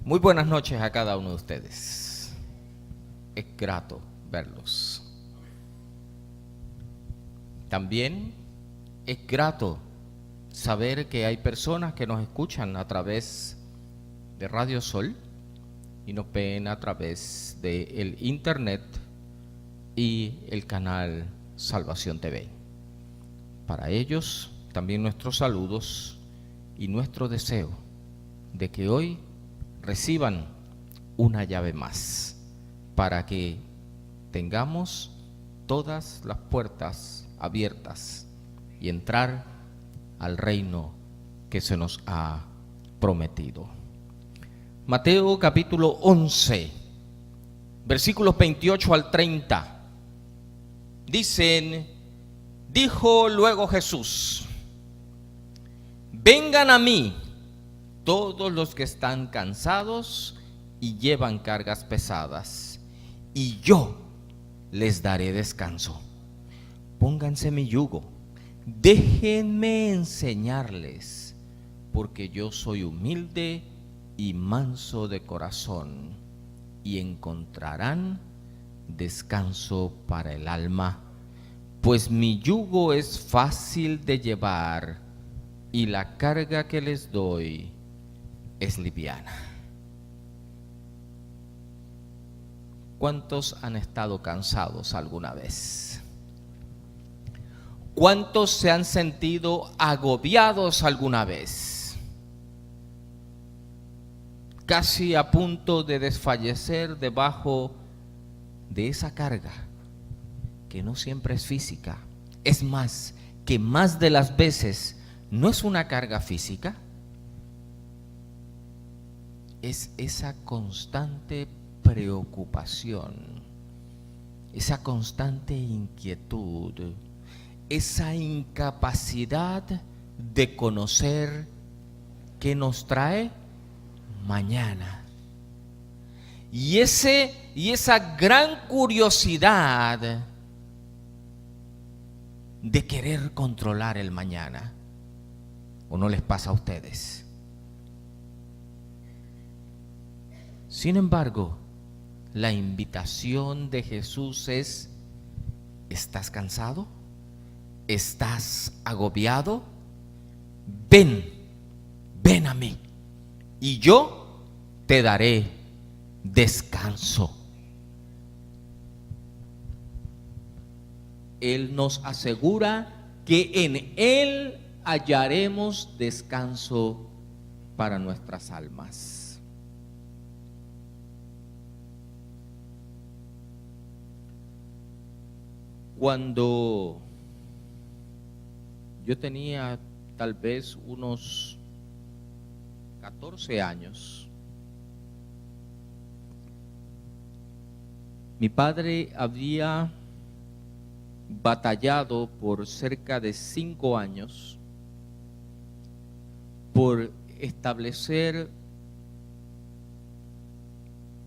Muy buenas noches a cada uno de ustedes. Es grato verlos. También es grato saber que hay personas que nos escuchan a través de Radio Sol y nos ven a través del internet y el canal Salvación TV. Para ellos también nuestros saludos y nuestro deseo de que hoy reciban una llave más para que tengamos todas las puertas abiertas y entrar al reino que se nos ha prometido. Mateo capítulo 11, versículos 28 al 30. Dicen: dijo luego Jesús: vengan a mí todos los que están cansados y llevan cargas pesadas, y yo les daré descanso. Pónganse mi yugo, déjenme enseñarles, porque yo soy humilde y manso de corazón, y encontrarán descanso para el alma, pues mi yugo es fácil de llevar y la carga que les doy es liviana. ¿Cuántos han estado cansados alguna vez? ¿Cuántos se han sentido agobiados alguna vez? Casi a punto de desfallecer debajo de esa carga, que no siempre es física. Es más, que más de las veces no es una carga física. Es esa constante preocupación, esa constante inquietud, esa incapacidad de conocer qué nos trae mañana. Y esa gran curiosidad de querer controlar el mañana. ¿O no les pasa a ustedes? Sin embargo, la invitación de Jesús es: ¿estás cansado? ¿Estás agobiado? Ven a mí, y yo te daré descanso. Él nos asegura que en Él hallaremos descanso para nuestras almas. Cuando yo tenía tal vez unos 14 años, mi padre había batallado por cerca de 5 años por establecer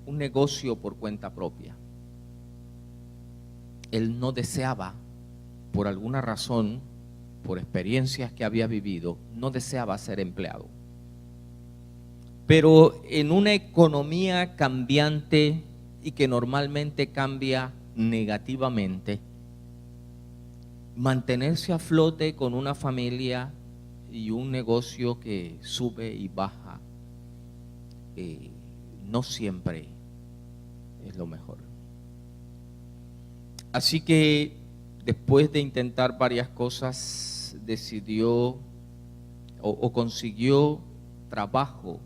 un negocio por cuenta propia. Él no deseaba, por alguna razón, por experiencias que había vivido, no deseaba ser empleado. Pero en una economía cambiante y que normalmente cambia negativamente, mantenerse a flote con una familia y un negocio que sube y baja, no siempre es lo mejor. Así que después de intentar varias cosas, decidió o consiguió trabajo.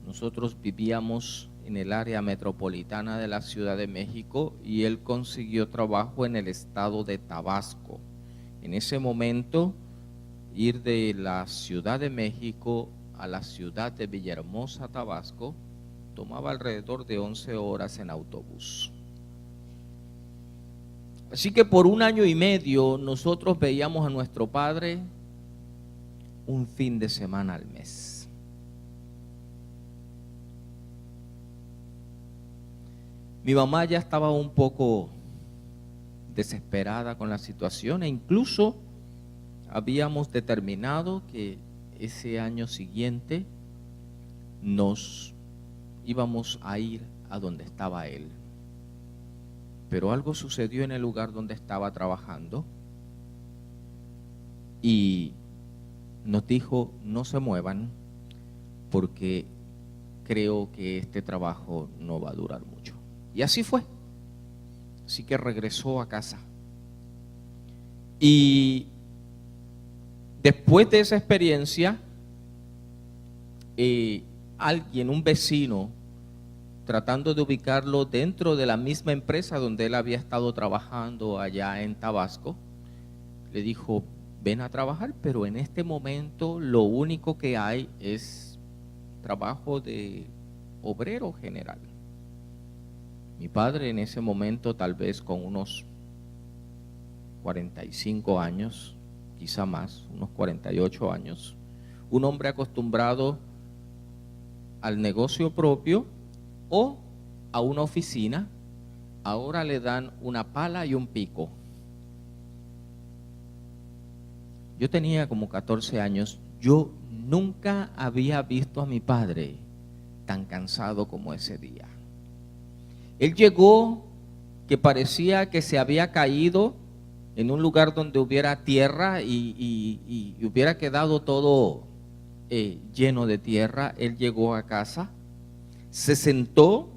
Nosotros vivíamos en el área metropolitana de la Ciudad de México y él consiguió trabajo en el estado de Tabasco. En ese momento, ir de la Ciudad de México a la ciudad de Villahermosa, Tabasco, tomaba alrededor de 11 horas en autobús. Así que por 1 año y medio nosotros veíamos a nuestro padre un fin de semana al mes. Mi mamá ya estaba un poco desesperada con la situación e incluso habíamos determinado que ese año siguiente nos íbamos a ir a donde estaba él. Pero algo sucedió en el lugar donde estaba trabajando y nos dijo: no se muevan porque creo que este trabajo no va a durar mucho. Y así fue. Así que regresó a casa. Y después de esa experiencia, alguien, un vecino, tratando de ubicarlo dentro de la misma empresa donde él había estado trabajando allá en Tabasco, le dijo: ven a trabajar, pero en este momento lo único que hay es trabajo de obrero general. Mi padre en ese momento, tal vez con unos 45 años, quizá más, unos 48 años, un hombre acostumbrado al negocio propio o a una oficina, ahora le dan una pala y un pico. Yo tenía como 14 años, yo nunca había visto a mi padre tan cansado como ese día. Él llegó que parecía que se había caído en un lugar donde hubiera tierra y hubiera quedado todo lleno de tierra. Él llegó a casa, se sentó,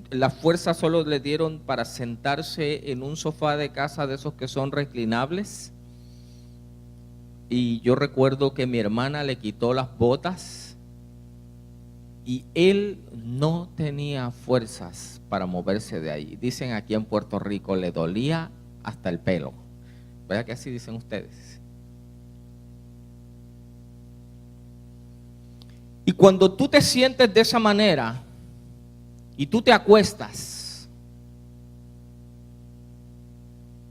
las fuerzas solo le dieron para sentarse en un sofá de casa de esos que son reclinables. Y yo recuerdo que mi hermana le quitó las botas y él no tenía fuerzas para moverse de ahí. Dicen aquí en Puerto Rico, le dolía hasta el pelo. ¿Verdad que así dicen ustedes? Y cuando tú te sientes de esa manera y tú te acuestas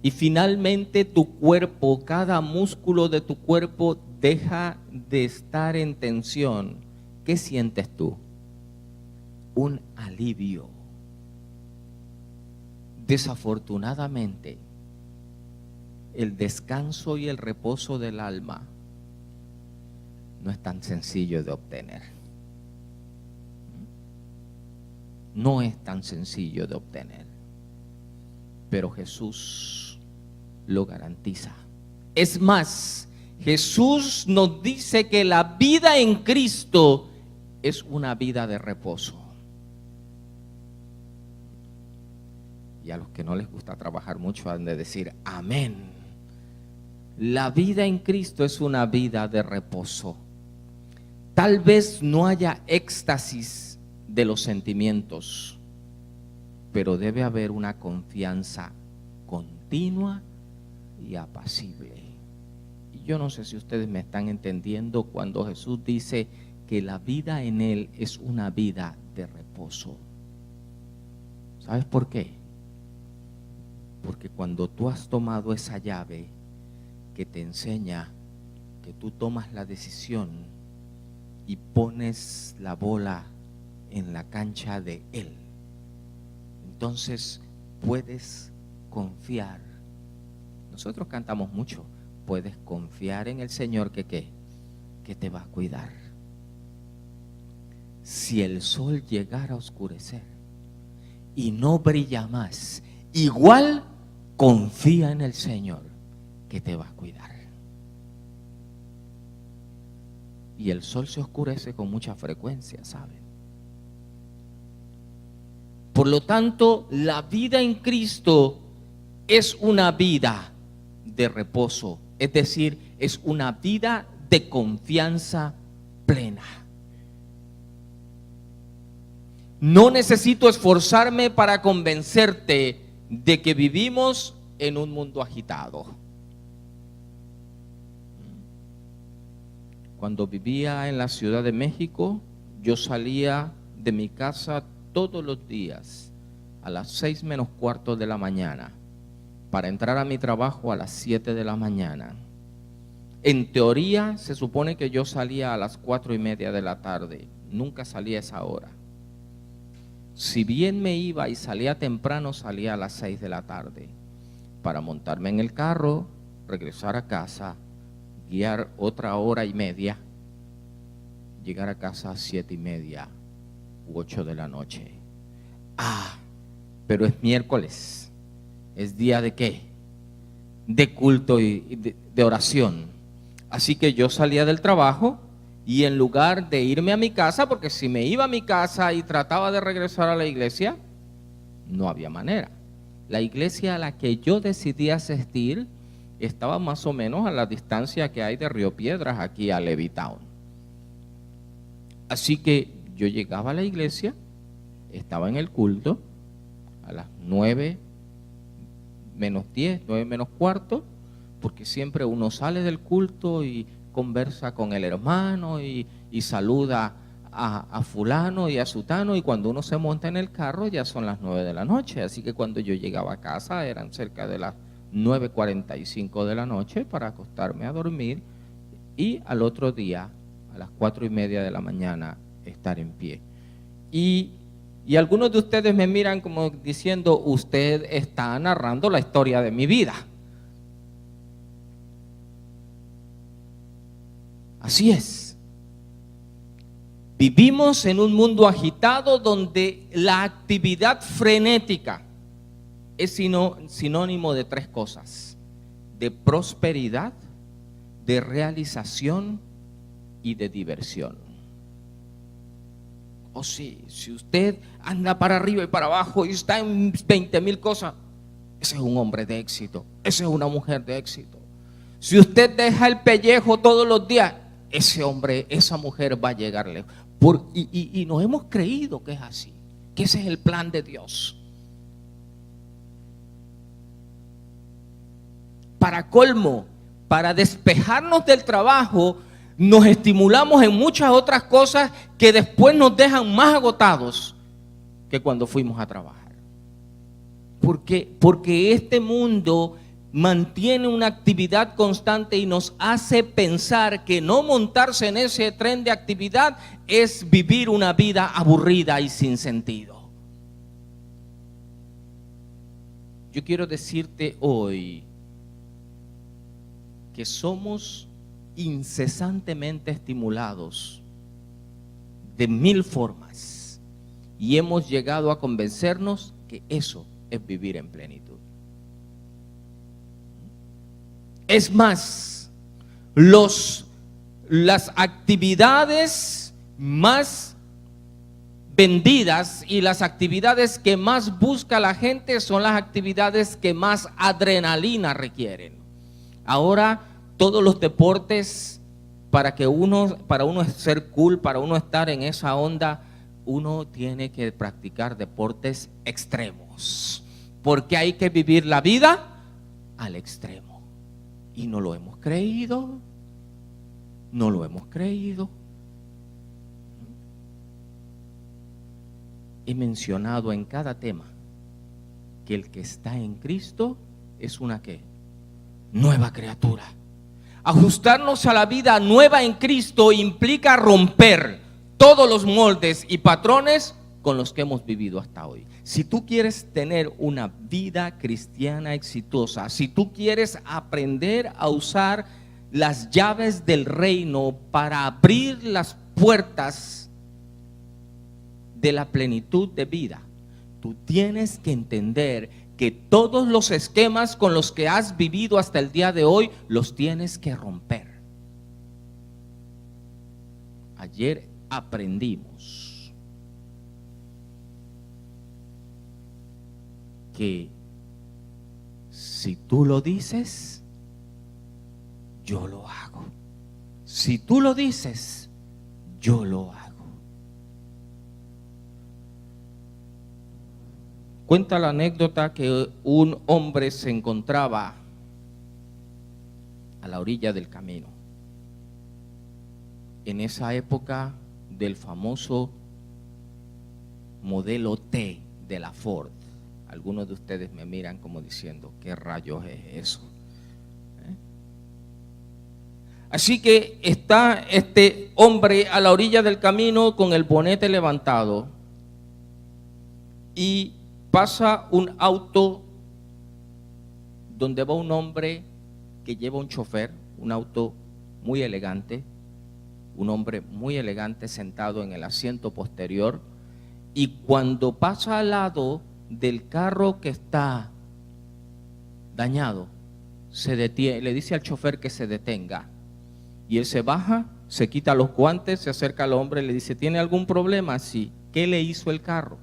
y finalmente tu cuerpo, cada músculo de tu cuerpo deja de estar en tensión, ¿qué sientes tú? Un alivio. Desafortunadamente, el descanso y el reposo del alma no es tan sencillo de obtener. No es tan sencillo de obtener. Pero Jesús lo garantiza. Es más, Jesús nos dice que la vida en Cristo es una vida de reposo. Y a los que no les gusta trabajar mucho han de decir amén. La vida en Cristo es una vida de reposo. Tal vez no haya éxtasis de los sentimientos, pero debe haber una confianza continua y apacible. Y yo no sé si ustedes me están entendiendo cuando Jesús dice que la vida en Él es una vida de reposo. ¿Sabes por qué? Porque cuando tú has tomado esa llave que te enseña que tú tomas la decisión y pones la bola en la cancha de Él, entonces puedes confiar. Nosotros cantamos mucho, puedes confiar en el Señor que te va a cuidar. Si el sol llegara a oscurecer y no brilla más, igual confía en el Señor que te va a cuidar. Y el sol se oscurece con mucha frecuencia, ¿saben? Por lo tanto, la vida en Cristo es una vida de reposo, es decir, es una vida de confianza plena. No necesito esforzarme para convencerte de que vivimos en un mundo agitado. Cuando vivía en la Ciudad de México, yo salía de mi casa todos los días a las 6 menos cuarto de la mañana para entrar a mi trabajo a las 7 de la mañana. En teoría se supone que yo salía a las 4:30 de la tarde, nunca salía a esa hora. Si bien me iba y salía temprano, salía a las 6 de la tarde para montarme en el carro, regresar a casa, guiar otra hora y media, llegar a casa a 7:30 u 8 de la noche. Pero es miércoles. ¿Es día de qué? De culto y de oración. Así que yo salía del trabajo y en lugar de irme a mi casa, porque si me iba a mi casa y trataba de regresar a la iglesia, no había manera. La iglesia a la que yo decidí asistir estaba más o menos a la distancia que hay de Río Piedras aquí a Levittown. Así que yo llegaba a la iglesia, estaba en el culto a las 9 menos 10, 9 menos cuarto, porque siempre uno sale del culto y conversa con el hermano y saluda a fulano y a sutano, y cuando uno se monta en el carro ya son las 9 de la noche. Así que cuando yo llegaba a casa eran cerca de las 9:45 de la noche para acostarme a dormir y al otro día a las 4:30 de la mañana estar en pie. Y algunos de ustedes me miran como diciendo: usted está narrando la historia de mi vida. Así es. Vivimos en un mundo agitado donde la actividad frenética es sinónimo de 3 cosas: de prosperidad, de realización y de diversión. O sí, si usted anda para arriba y para abajo y está en 20,000 cosas, ese es un hombre de éxito, esa es una mujer de éxito. Si usted deja el pellejo todos los días, ese hombre, esa mujer va a llegar lejos. Y nos hemos creído que es así, que ese es el plan de Dios. Para colmo, para despejarnos del trabajo, nos estimulamos en muchas otras cosas que después nos dejan más agotados que cuando fuimos a trabajar. Porque este mundo mantiene una actividad constante y nos hace pensar que no montarse en ese tren de actividad es vivir una vida aburrida y sin sentido. Yo quiero decirte hoy que somos incesantemente estimulados de 1000 formas y hemos llegado a convencernos que eso es vivir en plenitud. Es más, las actividades más vendidas y las actividades que más busca la gente son las actividades que más adrenalina requieren. Ahora todos los deportes, para uno ser cool, para uno estar en esa onda, uno tiene que practicar deportes extremos, porque hay que vivir la vida al extremo. Y no lo hemos creído, no lo hemos creído. He mencionado en cada tema que el que está en Cristo es una ¿qué? Nueva criatura. Ajustarnos a la vida nueva en Cristo implica romper todos los moldes y patrones con los que hemos vivido hasta hoy. Si tú quieres tener una vida cristiana exitosa, si tú quieres aprender a usar las llaves del reino para abrir las puertas de la plenitud de vida, tú tienes que entender que todos los esquemas con los que has vivido hasta el día de hoy los tienes que romper. Ayer aprendimos que si tú lo dices, yo lo hago. Si tú lo dices, yo lo hago. Cuenta la anécdota que un hombre se encontraba a la orilla del camino. En esa época del famoso modelo T de la Ford. Algunos de ustedes me miran como diciendo, ¿qué rayos es eso? Así que está este hombre a la orilla del camino con el bonete levantado y pasa un auto donde va un hombre que lleva un chofer, un auto muy elegante, un hombre muy elegante sentado en el asiento posterior, y cuando pasa al lado del carro que está dañado, se detiene, le dice al chofer que se detenga. Y él se baja, se quita los guantes, se acerca al hombre y le dice, ¿tiene algún problema? Sí. ¿Qué le hizo el carro?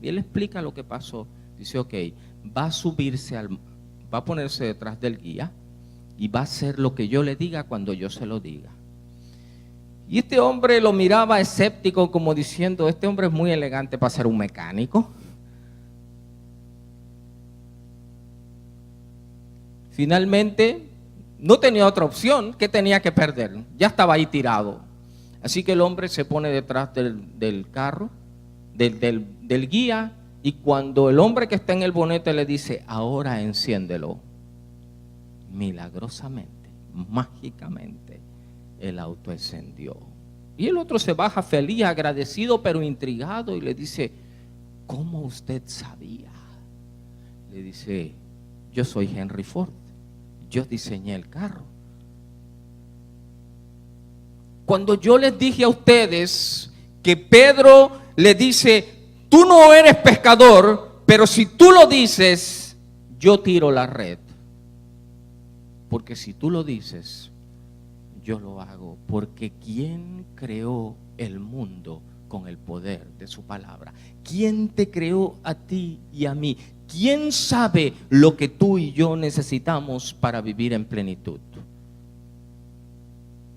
Y él explica lo que pasó. Dice, ok, va a ponerse detrás del guía y va a hacer lo que yo le diga cuando yo se lo diga. Y este hombre lo miraba escéptico, como diciendo, este hombre es muy elegante para ser un mecánico. Finalmente, no tenía otra opción. ¿Qué tenía que perder? Ya estaba ahí tirado. Así que el hombre se pone detrás del carro, del guía, y cuando el hombre que está en el bonete le dice, ahora enciéndelo, milagrosamente, mágicamente, el auto encendió. Y el otro se baja feliz, agradecido, pero intrigado, y le dice, ¿cómo usted sabía? Le dice, yo soy Henry Ford, yo diseñé el carro. Cuando yo les dije a ustedes que Pedro le dice, tú no eres pescador, pero si tú lo dices, yo tiro la red. Porque si tú lo dices, yo lo hago. Porque ¿quién creó el mundo con el poder de su palabra? ¿Quién te creó a ti y a mí? ¿Quién sabe lo que tú y yo necesitamos para vivir en plenitud?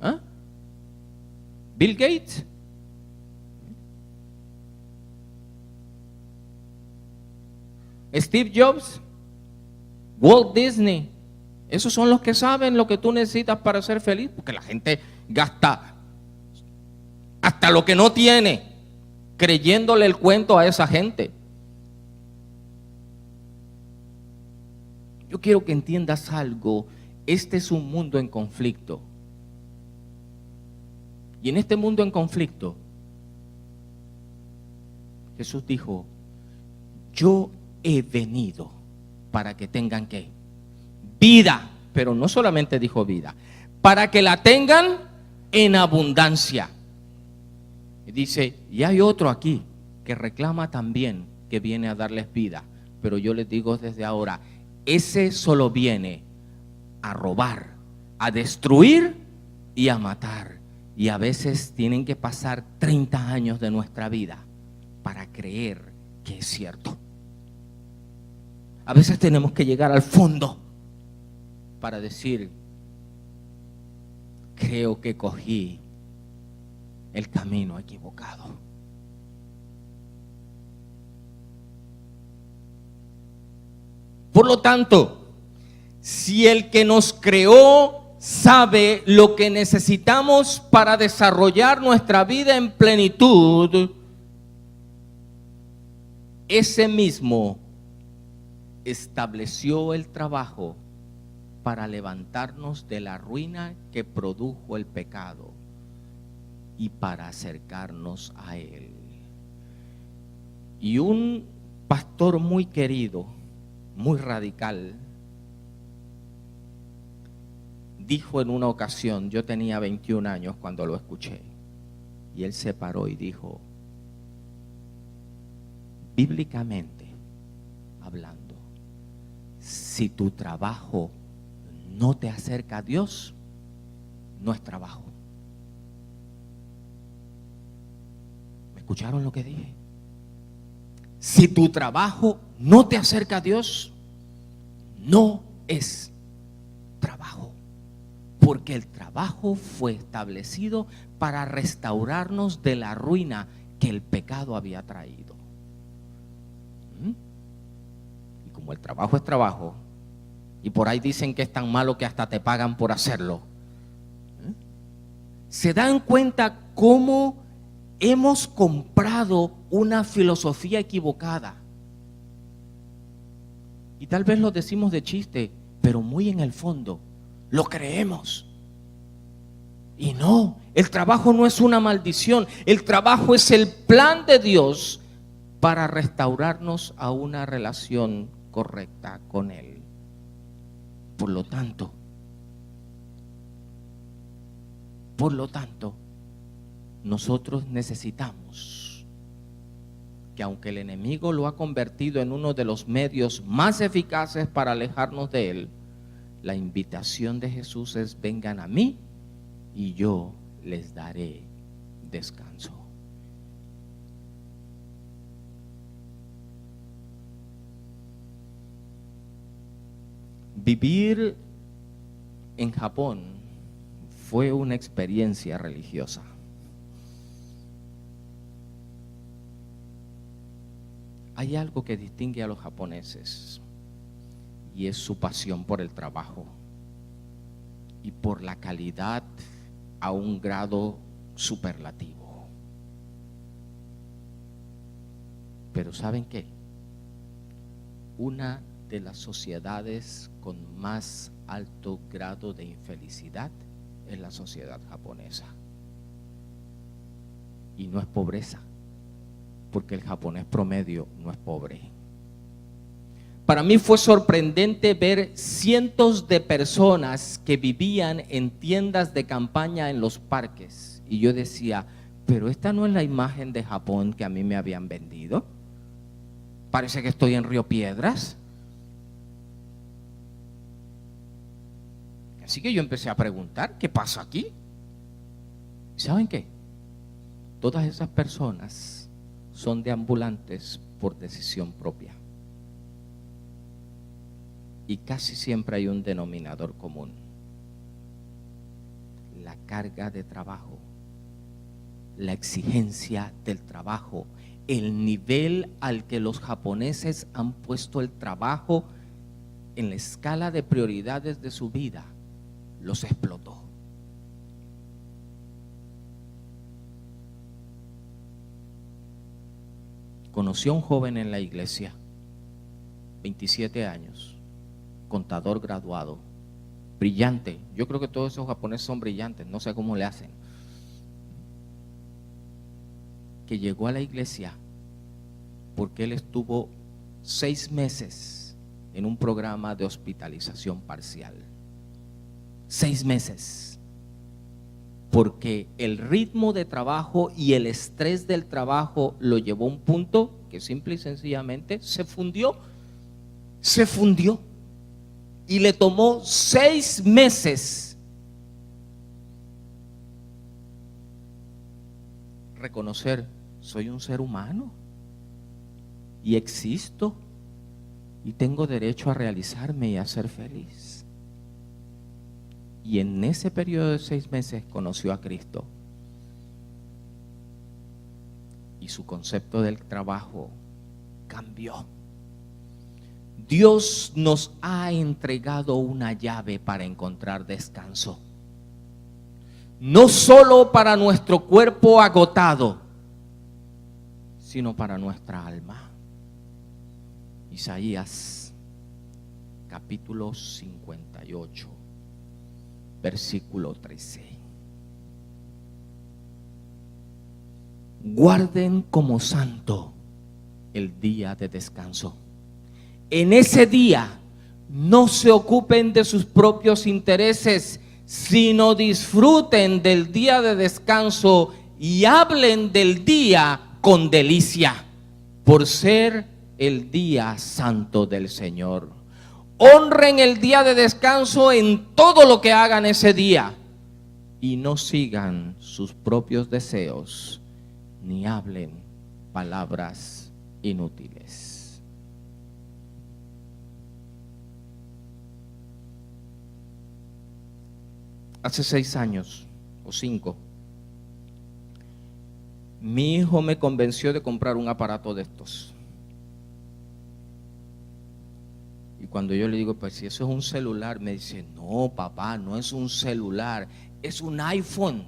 ¿Ah? ¿Bill Gates? ¿Steve Jobs? ¿Walt Disney? Esos son los que saben lo que tú necesitas para ser feliz, porque la gente gasta hasta lo que no tiene creyéndole el cuento a esa gente. Yo quiero que entiendas algo. Este es un mundo en conflicto. Y en este mundo en conflicto, Jesús dijo, yo he venido para que tengan ¿qué? Vida. Pero no solamente dijo vida, para que la tengan en abundancia. Y dice, y hay otro aquí que reclama también que viene a darles vida. Pero yo les digo desde ahora, ese solo viene a robar, a destruir y a matar. Y a veces tienen que pasar 30 años de nuestra vida para creer que es cierto. A veces tenemos que llegar al fondo para decir, creo que cogí el camino equivocado. Por lo tanto, si el que nos creó sabe lo que necesitamos para desarrollar nuestra vida en plenitud, ese mismo estableció el trabajo para levantarnos de la ruina que produjo el pecado y para acercarnos a Él. Y un pastor muy querido, muy radical, dijo en una ocasión, yo tenía 21 años cuando lo escuché, y él se paró y dijo, bíblicamente hablando, si tu trabajo no te acerca a Dios, no es trabajo. ¿Me escucharon lo que dije? Si tu trabajo no te acerca a Dios, no es trabajo. Porque el trabajo fue establecido para restaurarnos de la ruina que el pecado había traído. Y como el trabajo es trabajo, y por ahí dicen que es tan malo que hasta te pagan por hacerlo, ¿se dan cuenta cómo hemos comprado una filosofía equivocada? Y tal vez lo decimos de chiste, pero muy en el fondo lo creemos. Y no, el trabajo no es una maldición. El trabajo es el plan de Dios para restaurarnos a una relación correcta con Él. Por lo tanto, nosotros necesitamos que aunque el enemigo lo ha convertido en uno de los medios más eficaces para alejarnos de él, la invitación de Jesús es: vengan a mí y yo les daré descanso. Vivir en Japón fue una experiencia religiosa. Hay algo que distingue a los japoneses y es su pasión por el trabajo y por la calidad a un grado superlativo. Pero ¿saben qué? Una de las sociedades con más alto grado de infelicidad es la sociedad japonesa. Y no es pobreza, porque el japonés promedio no es pobre. Para mí fue sorprendente ver cientos de personas que vivían en tiendas de campaña en los parques. Y yo decía, pero esta no es la imagen de Japón que a mí me habían vendido. Parece que estoy en Río Piedras. Así que yo empecé a preguntar, ¿qué pasa aquí? ¿Saben qué? Todas esas personas son deambulantes por decisión propia. Y casi siempre hay un denominador común: la carga de trabajo, la exigencia del trabajo, el nivel al que los japoneses han puesto el trabajo en la escala de prioridades de su vida, los explotó. Conocí a un joven en la iglesia, 27 años, contador graduado, brillante. Yo creo que todos esos japoneses son brillantes, no sé cómo le hacen. Que llegó a la iglesia porque él estuvo 6 meses en un programa de hospitalización parcial. 6 meses. Porque el ritmo de trabajo y el estrés del trabajo lo llevó a un punto que simple y sencillamente se fundió. Se fundió. Y le tomó 6 meses reconocer: soy un ser humano y existo y tengo derecho a realizarme y a ser feliz. Y en ese periodo de 6 meses conoció a Cristo. Y su concepto del trabajo cambió. Dios nos ha entregado una llave para encontrar descanso. No solo para nuestro cuerpo agotado, sino para nuestra alma. Isaías capítulo 58. Versículo 13. Guarden como santo el día de descanso. En ese día no se ocupen de sus propios intereses, sino disfruten del día de descanso y hablen del día con delicia, por ser el día santo del Señor. Honren el día de descanso en todo lo que hagan ese día y no sigan sus propios deseos ni hablen palabras inútiles. Hace 6 años o 5, mi hijo me convenció de comprar un aparato de estos. Y cuando yo le digo, pues si eso es un celular, me dice, no papá, no es un celular, es un iPhone.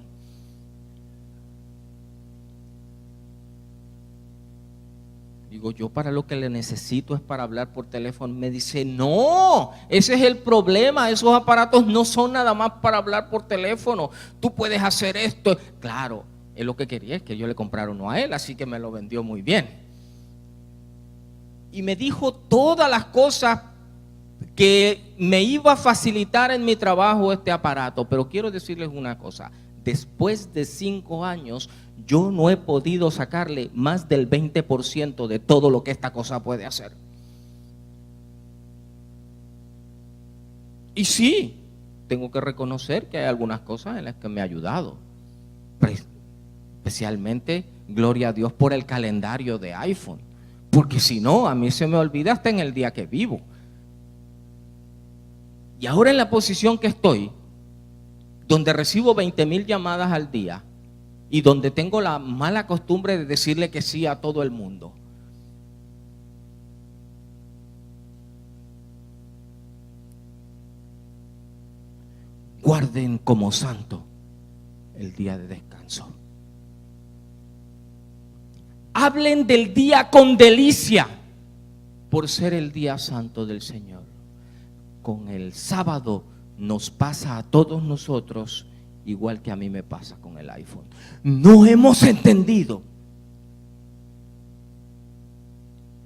Digo, yo para lo que le necesito es para hablar por teléfono. Me dice, no, ese es el problema, esos aparatos no son nada más para hablar por teléfono, tú puedes hacer esto. Claro, él lo que quería es que yo le comprara uno a él, así que me lo vendió muy bien. Y me dijo todas las cosas que me iba a facilitar en mi trabajo este aparato. Pero quiero decirles una cosa: después de 5 años, yo no he podido sacarle más del 20% de todo lo que esta cosa puede hacer. Y sí, tengo que reconocer que hay algunas cosas en las que me ha ayudado. Especialmente, gloria a Dios por el calendario de iPhone. Porque si no, a mí se me olvida hasta en el día que vivo. Y ahora en la posición que estoy, donde recibo 20,000 llamadas al día y donde tengo la mala costumbre de decirle que sí a todo el mundo, guarden como santo el día de descanso. Hablen del día con delicia por ser el día santo del Señor. Con el sábado nos pasa a todos nosotros igual que a mí me pasa con el iPhone. No hemos entendido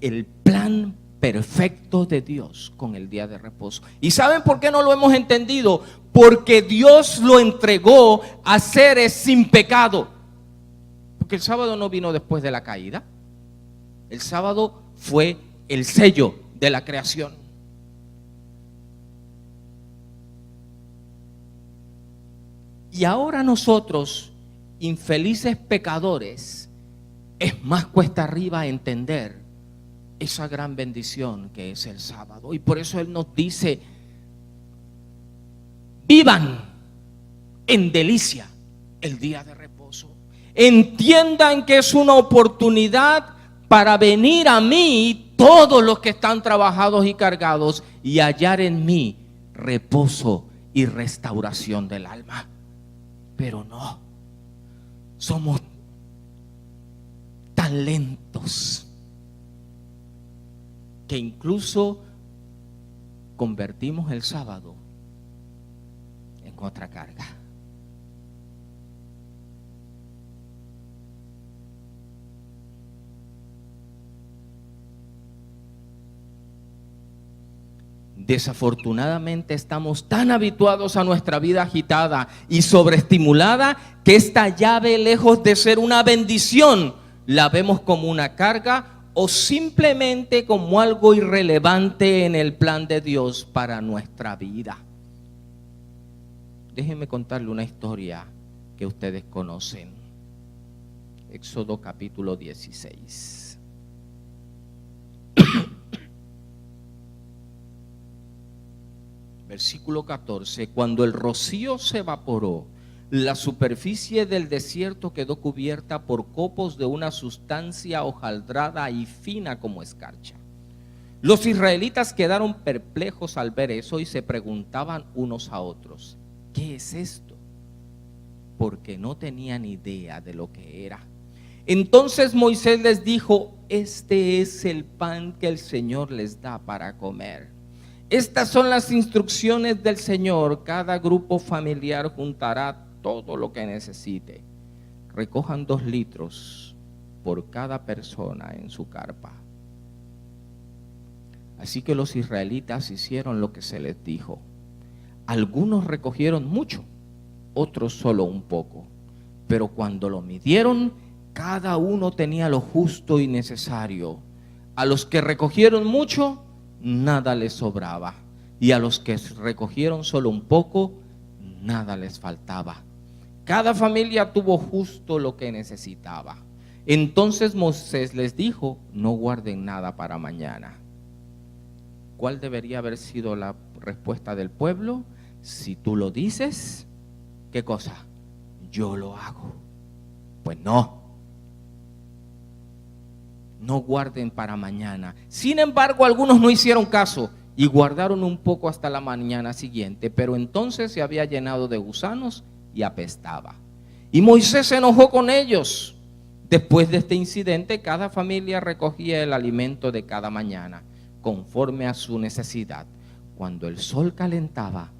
el plan perfecto de Dios con el día de reposo. ¿Y saben por qué no lo hemos entendido? Porque Dios lo entregó a seres sin pecado. Porque el sábado no vino después de la caída. El sábado fue el sello de la creación. Y ahora nosotros, infelices pecadores, es más cuesta arriba entender esa gran bendición que es el sábado. Y por eso Él nos dice: vivan en delicia el día de reposo. Entiendan que es una oportunidad para venir a mí todos los que están trabajados y cargados y hallar en mí reposo y restauración del alma. Pero no, somos tan lentos que incluso convertimos el sábado en otra carga. Desafortunadamente estamos tan habituados a nuestra vida agitada y sobreestimulada que esta llave, lejos de ser una bendición, la vemos como una carga o simplemente como algo irrelevante en el plan de Dios para nuestra vida. Déjenme contarle una historia que ustedes conocen. Éxodo capítulo 16. Versículo 14, cuando el rocío se evaporó, la superficie del desierto quedó cubierta por copos de una sustancia hojaldrada y fina como escarcha. Los israelitas quedaron perplejos al ver eso y se preguntaban unos a otros: ¿qué es esto? Porque no tenían idea de lo que era. Entonces Moisés les dijo: este es el pan que el Señor les da para comer. Estas son las instrucciones del Señor. Cada grupo familiar juntará todo lo que necesite. Recojan 2 litros por cada persona en su carpa. Así que los israelitas hicieron lo que se les dijo. Algunos recogieron mucho, otros solo un poco. Pero cuando lo midieron, cada uno tenía lo justo y necesario. A los que recogieron mucho, nada les sobraba, y a los que recogieron solo un poco, nada les faltaba. Cada familia tuvo justo lo que necesitaba. Entonces Moisés les dijo: no guarden nada para mañana. ¿Cuál debería haber sido la respuesta del pueblo? Si tú lo dices, ¿qué cosa? Yo lo hago. Pues no. No guarden para mañana. Sin embargo, algunos no hicieron caso y guardaron un poco hasta la mañana siguiente, pero entonces se había llenado de gusanos y apestaba. Y Moisés se enojó con ellos. Después de este incidente, cada familia recogía el alimento de cada mañana, conforme a su necesidad. Cuando el sol calentaba,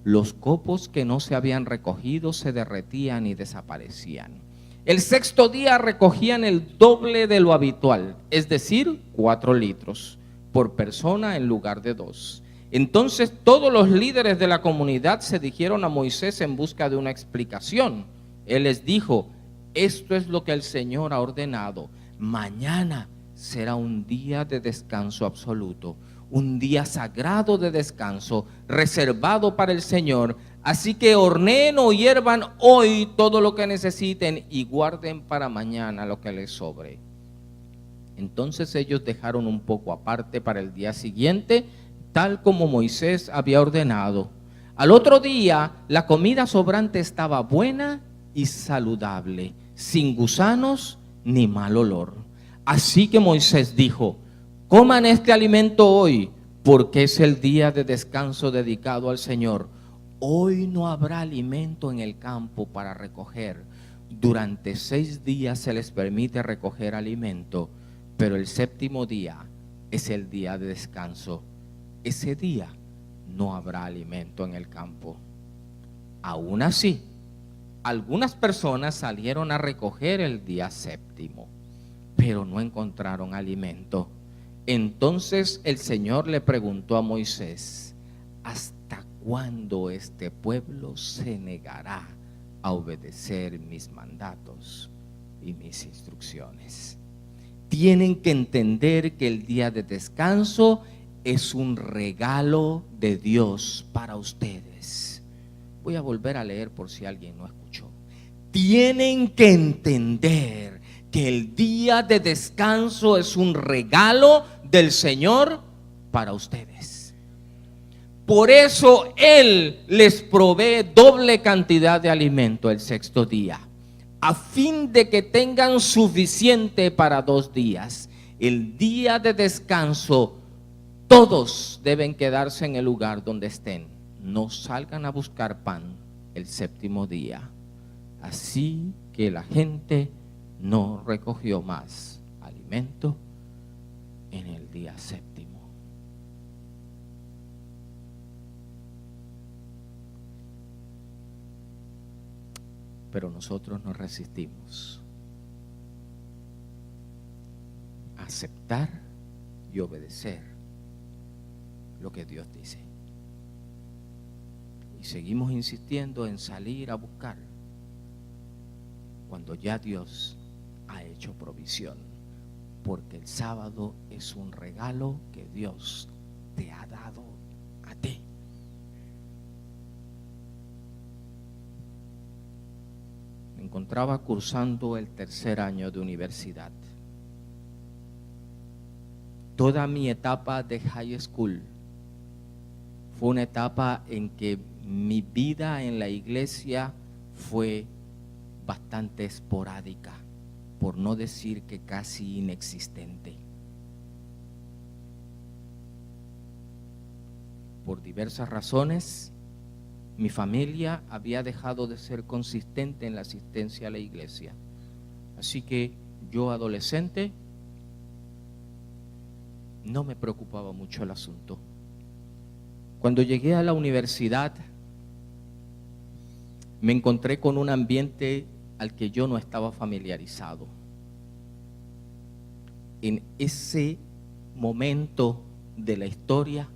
los copos que no se habían recogido se derretían y desaparecían. El 6º día recogían el doble de lo habitual, es decir, 4 litros por persona en lugar de 2. Entonces todos los líderes de la comunidad se dirigieron a Moisés en busca de una explicación. Él les dijo: esto es lo que el Señor ha ordenado. Mañana será un día de descanso absoluto, un día sagrado de descanso, reservado para el Señor. Así que horneen o hiervan hoy todo lo que necesiten y guarden para mañana lo que les sobre. Entonces ellos dejaron un poco aparte para el día siguiente, tal como Moisés había ordenado. Al otro día, la comida sobrante estaba buena y saludable, sin gusanos ni mal olor. Así que Moisés dijo: coman este alimento hoy, porque es el día de descanso dedicado al Señor. Hoy no habrá alimento en el campo para recoger. Durante 6 días se les permite recoger alimento, pero el séptimo día es el día de descanso. Ese día no habrá alimento en el campo. Aún así, algunas personas salieron a recoger el día séptimo, pero no encontraron alimento. Entonces el Señor le preguntó a Moisés: ¿hasta cuándo este pueblo se negará a obedecer mis mandatos y mis instrucciones? Tienen que entender que el día de descanso es un regalo de Dios para ustedes. Voy a volver a leer por si alguien no escuchó. Tienen que entender que el día de descanso es un regalo del Señor para ustedes. Por eso Él les provee doble cantidad de alimento el sexto día, a fin de que tengan suficiente para 2 días. El día de descanso, todos deben quedarse en el lugar donde estén. No salgan a buscar pan el séptimo día. Así que la gente no recogió más alimento en el día séptimo. Pero nosotros nos resistimos a aceptar y obedecer lo que Dios dice. Y seguimos insistiendo en salir a buscar cuando ya Dios ha hecho provisión, porque el sábado es un regalo que Dios te ha dado a ti. Me encontraba cursando el 3er año de universidad. Toda mi etapa de high school fue una etapa en que mi vida en la iglesia fue bastante esporádica, por no decir que casi inexistente. Por diversas razones, mi familia había dejado de ser consistente en la asistencia a la iglesia. Así que yo, adolescente, no me preocupaba mucho el asunto. Cuando llegué a la universidad, me encontré con un ambiente al que yo no estaba familiarizado. En ese momento de la historia,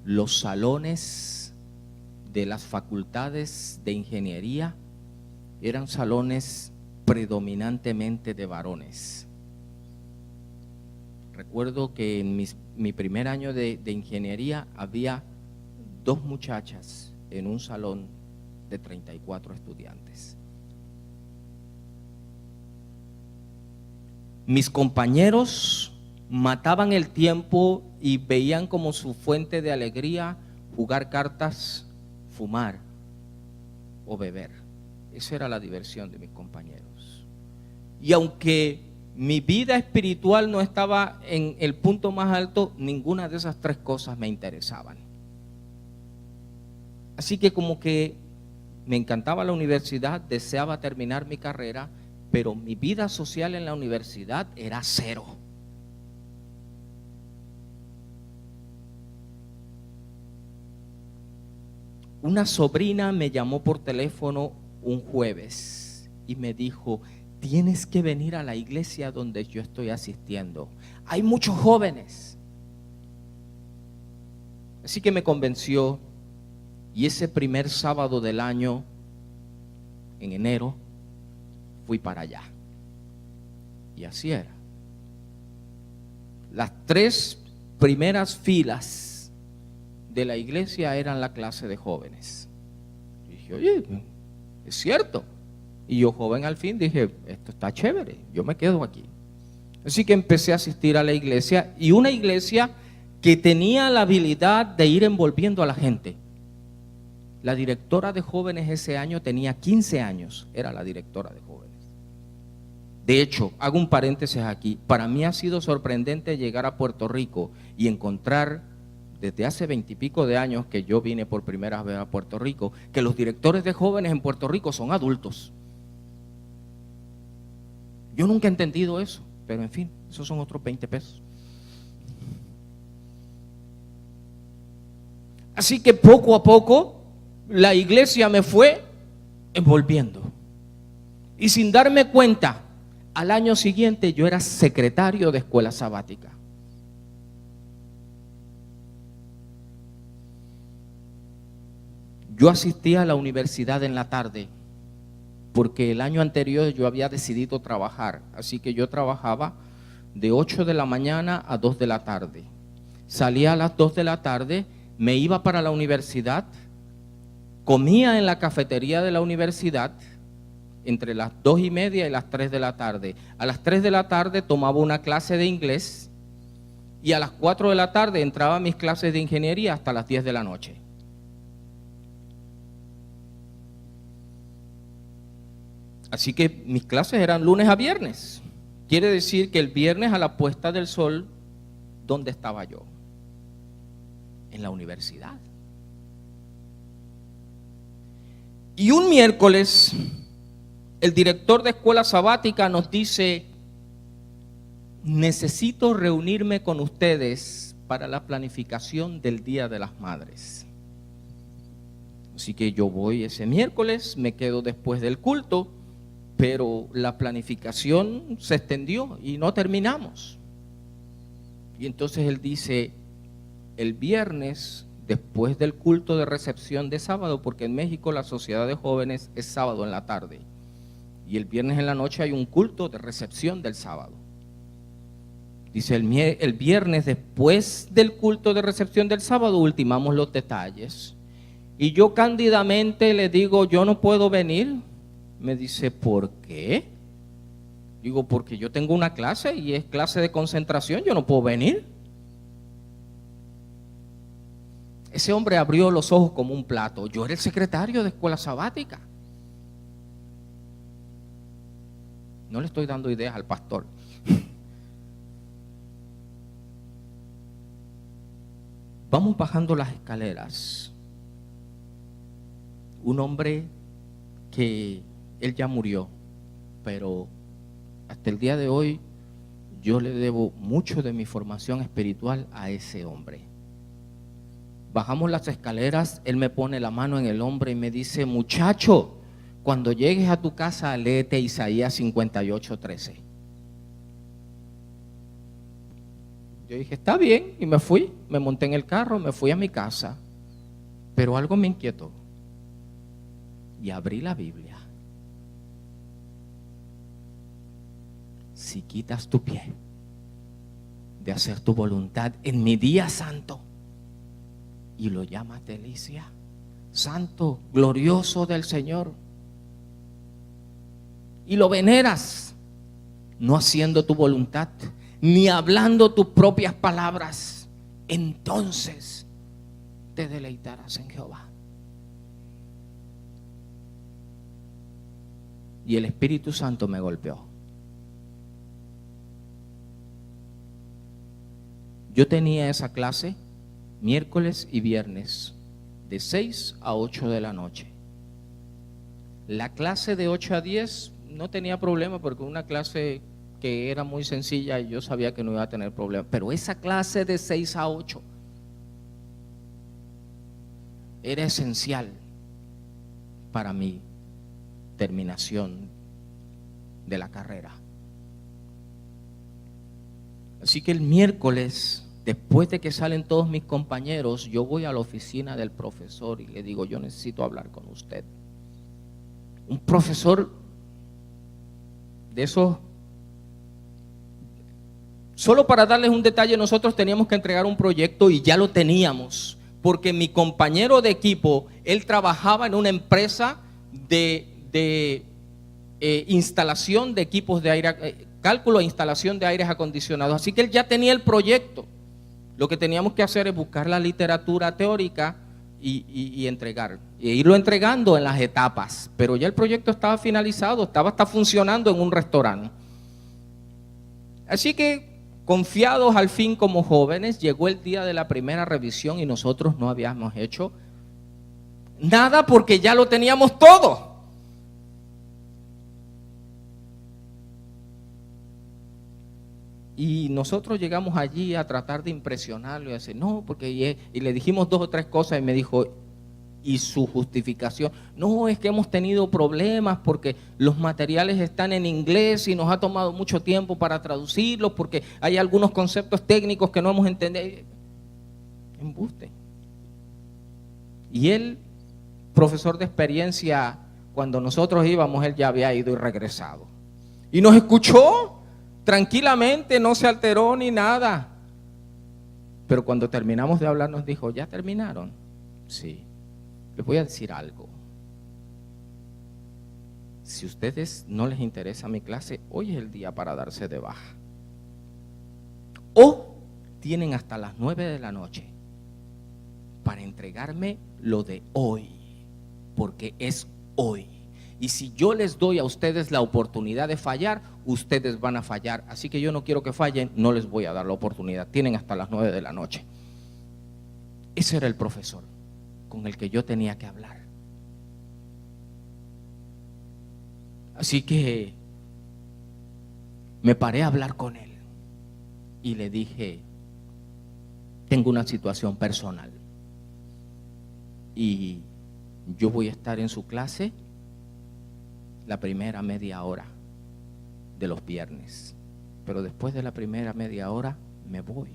los salones de las facultades de ingeniería eran salones predominantemente de varones. Recuerdo que en mi primer año de ingeniería había 2 muchachas en un salón de 34 estudiantes. Mis compañeros mataban el tiempo y veían como su fuente de alegría jugar cartas, fumar o beber. Esa era la diversión de mis compañeros. Y aunque mi vida espiritual no estaba en el punto más alto, ninguna de esas 3 cosas me interesaban. Así que como que me encantaba la universidad, deseaba terminar mi carrera, pero mi vida social en la universidad era 0. Una sobrina me llamó por teléfono un jueves y me dijo: tienes que venir a la iglesia donde yo estoy asistiendo. Hay muchos jóvenes. Así que me convenció Y ese primer sábado del año, en enero, fui para allá. Y así era. Las 3 primeras filas de la iglesia eran la clase de jóvenes. Y dije, oye, es cierto. Y yo, joven al fin, dije, esto está chévere, yo me quedo aquí. Así que empecé a asistir a la iglesia, y una iglesia que tenía la habilidad de ir envolviendo a la gente. La directora de jóvenes ese año tenía 15 años, era la directora de jóvenes. De hecho, hago un paréntesis aquí, para mí ha sido sorprendente llegar a Puerto Rico y encontrar, desde hace 20 y pico de años que yo vine por primera vez a Puerto Rico, que los directores de jóvenes en Puerto Rico son adultos. Yo nunca he entendido eso, pero en fin, esos son otros 20 pesos. Así que poco a poco la iglesia me fue envolviendo. Y sin darme cuenta, al año siguiente yo era secretario de escuela sabática. Yo asistía a la universidad en la tarde, porque el año anterior yo había decidido trabajar, así que yo trabajaba de 8 de la mañana a 2 de la tarde. Salía a las 2 de la tarde, me iba para la universidad, comía en la cafetería de la universidad entre las 2:30 y las 3 de la tarde. A las 3 de la tarde tomaba una clase de inglés y a las 4 de la tarde entraba a mis clases de ingeniería hasta las 10 de la noche. Así que mis clases eran lunes a viernes. Quiere decir que el viernes a la puesta del sol, ¿dónde estaba yo? En la universidad. Y un miércoles, el director de escuela sabática nos dice: necesito reunirme con ustedes para la planificación del Día de las Madres. Así que yo voy ese miércoles, me quedo después del culto, pero la planificación se extendió y no terminamos. Y entonces él dice, el viernes, después del culto de recepción de sábado, porque en México la sociedad de jóvenes es sábado en la tarde, y el viernes en la noche hay un culto de recepción del sábado. Dice, el viernes después del culto de recepción del sábado ultimamos los detalles. Y yo cándidamente le digo, yo no puedo venir. Me dice, ¿por qué? Digo, porque yo tengo una clase y es clase de concentración, yo no puedo venir. Ese hombre abrió los ojos como un plato. Yo era el secretario de escuela sabática. No le estoy dando ideas al pastor. Vamos bajando las escaleras. Un hombre que él ya murió, pero hasta el día de hoy yo le debo mucho de mi formación espiritual a ese hombre. Bajamos las escaleras, él me pone la mano en el hombro y me dice, muchacho, cuando llegues a tu casa, léete Isaías 58:13. Yo dije, está bien, y me fui, me monté en el carro, me fui a mi casa, pero algo me inquietó. Y abrí la Biblia. Si quitas tu pie de hacer tu voluntad en mi día santo, y lo llamas delicia, santo, glorioso del Señor, y lo veneras, no haciendo tu voluntad, ni hablando tus propias palabras, entonces te deleitarás en Jehová. Y el Espíritu Santo me golpeó. Yo tenía esa clase miércoles y viernes de 6 a 8 de la noche. La clase de 8 a 10 no tenía problema porque una clase que era muy sencilla y yo sabía que no iba a tener problema. Pero esa clase de 6 a 8 era esencial para mi terminación de la carrera. Así que el miércoles Después de que salen todos mis compañeros, yo voy a la oficina del profesor y le digo, yo necesito hablar con usted. Un profesor de esos. Solo para darles un detalle, nosotros teníamos que entregar un proyecto y ya lo teníamos, porque mi compañero de equipo, él trabajaba en una empresa de instalación de equipos de aire, cálculo e instalación de aires acondicionados, así que él ya tenía el proyecto. Lo que teníamos que hacer es buscar la literatura teórica y entregar, e irlo entregando en las etapas, pero ya el proyecto estaba finalizado, estaba hasta funcionando en un restaurante. Así que, confiados al fin como jóvenes, llegó el día de la primera revisión y nosotros no habíamos hecho nada porque ya lo teníamos todo. Y nosotros llegamos allí a tratar de impresionarlo y decir, no, porque y le dijimos 2 o 3 cosas y me dijo, y su justificación, no, es que hemos tenido problemas porque los materiales están en inglés y nos ha tomado mucho tiempo para traducirlos porque hay algunos conceptos técnicos que no hemos entendido. Embuste. Y él, profesor de experiencia, cuando nosotros íbamos, él ya había ido y regresado. Y nos escuchó tranquilamente, no se alteró ni nada. Pero cuando terminamos de hablar nos dijo, ¿ya terminaron? Sí. Les voy a decir algo. Si a ustedes no les interesa mi clase, hoy es el día para darse de baja. O tienen hasta las 9 de la noche para entregarme lo de hoy, porque es hoy. Y si yo les doy a ustedes la oportunidad de fallar, ustedes van a fallar. Así que yo no quiero que fallen, no les voy a dar la oportunidad. Tienen hasta las 9 de la noche. Ese era el profesor con el que yo tenía que hablar. Así que me paré a hablar con él y le dije, tengo una situación personal y yo voy a estar en su clase la primera media hora de los viernes, pero después de la primera media hora me voy.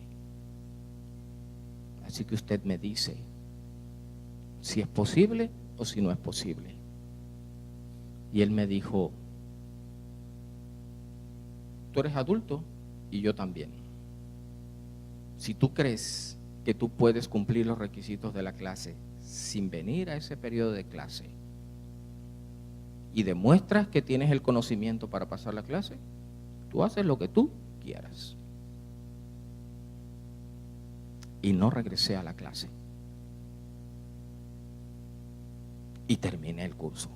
Así que usted me dice si es posible o si no es posible. Y él me dijo, tú eres adulto y yo también. Si tú crees que tú puedes cumplir los requisitos de la clase sin venir a ese periodo de clase y demuestras que tienes el conocimiento para pasar la clase, tú haces lo que tú quieras. Y no regresé a la clase. Y terminé el curso.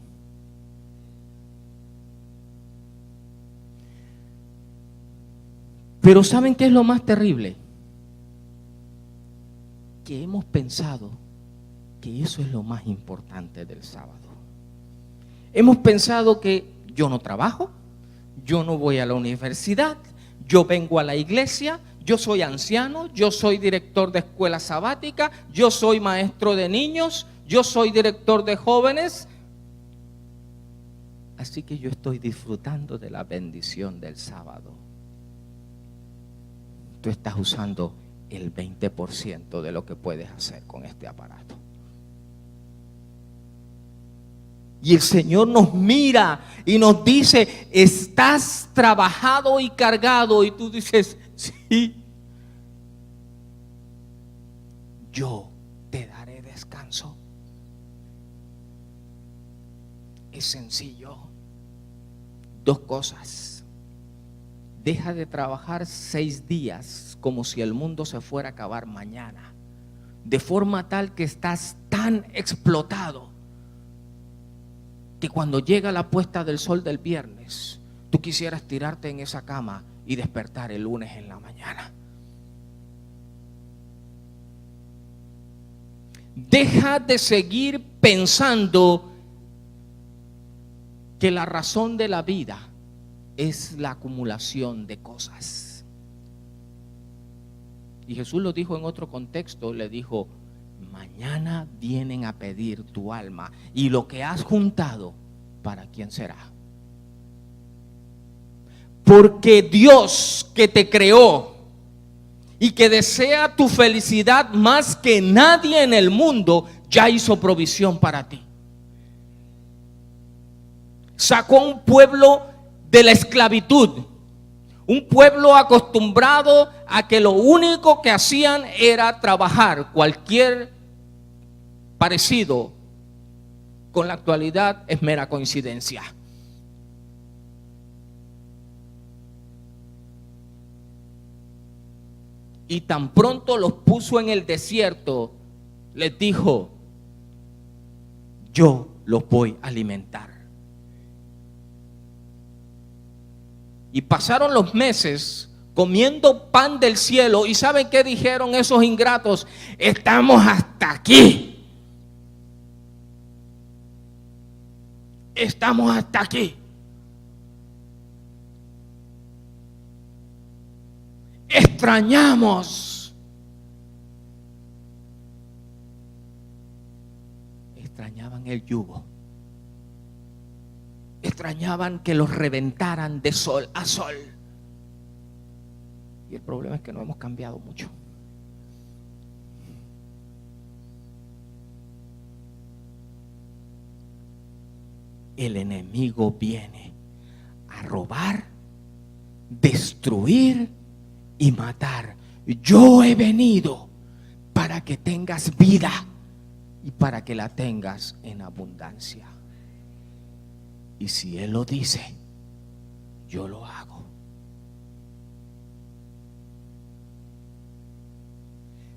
Pero ¿saben qué es lo más terrible? Que hemos pensado que eso es lo más importante del sábado. Hemos pensado que yo no trabajo, yo no voy a la universidad, yo vengo a la iglesia, yo soy anciano, yo soy director de escuela sabática, yo soy maestro de niños, yo soy director de jóvenes. Así que yo estoy disfrutando de la bendición del sábado. Tú estás usando el 20% de lo que puedes hacer con este aparato. Y el Señor nos mira y nos dice, estás trabajado y cargado. Y tú dices, sí, yo te daré descanso. Es sencillo. 2 cosas. Deja de trabajar 6 días como si el mundo se fuera a acabar mañana, de forma tal que estás tan explotado que cuando llega la puesta del sol del viernes, tú quisieras tirarte en esa cama y despertar el lunes en la mañana. Deja de seguir pensando que la razón de la vida es la acumulación de cosas. Y Jesús lo dijo en otro contexto, le dijo, mañana vienen a pedir tu alma y lo que has juntado, ¿para quién será? Porque Dios que te creó y que desea tu felicidad más que nadie en el mundo, ya hizo provisión para ti. Sacó a un pueblo de la esclavitud, un pueblo acostumbrado a que lo único que hacían era trabajar. Cualquier parecido con la actualidad es mera coincidencia. Y tan pronto los puso en el desierto, les dijo: yo los voy a alimentar. Y pasaron los meses comiendo pan del cielo. ¿Y saben qué dijeron esos ingratos? Estamos hasta aquí. Estamos hasta aquí. Extrañamos. Extrañaban el yugo. Extrañaban que los reventaran de sol a sol. Y el problema es que no hemos cambiado mucho. El enemigo viene a robar, destruir y matar. Yo he venido para que tengas vida y para que la tengas en abundancia. Y si Él lo dice, yo lo hago.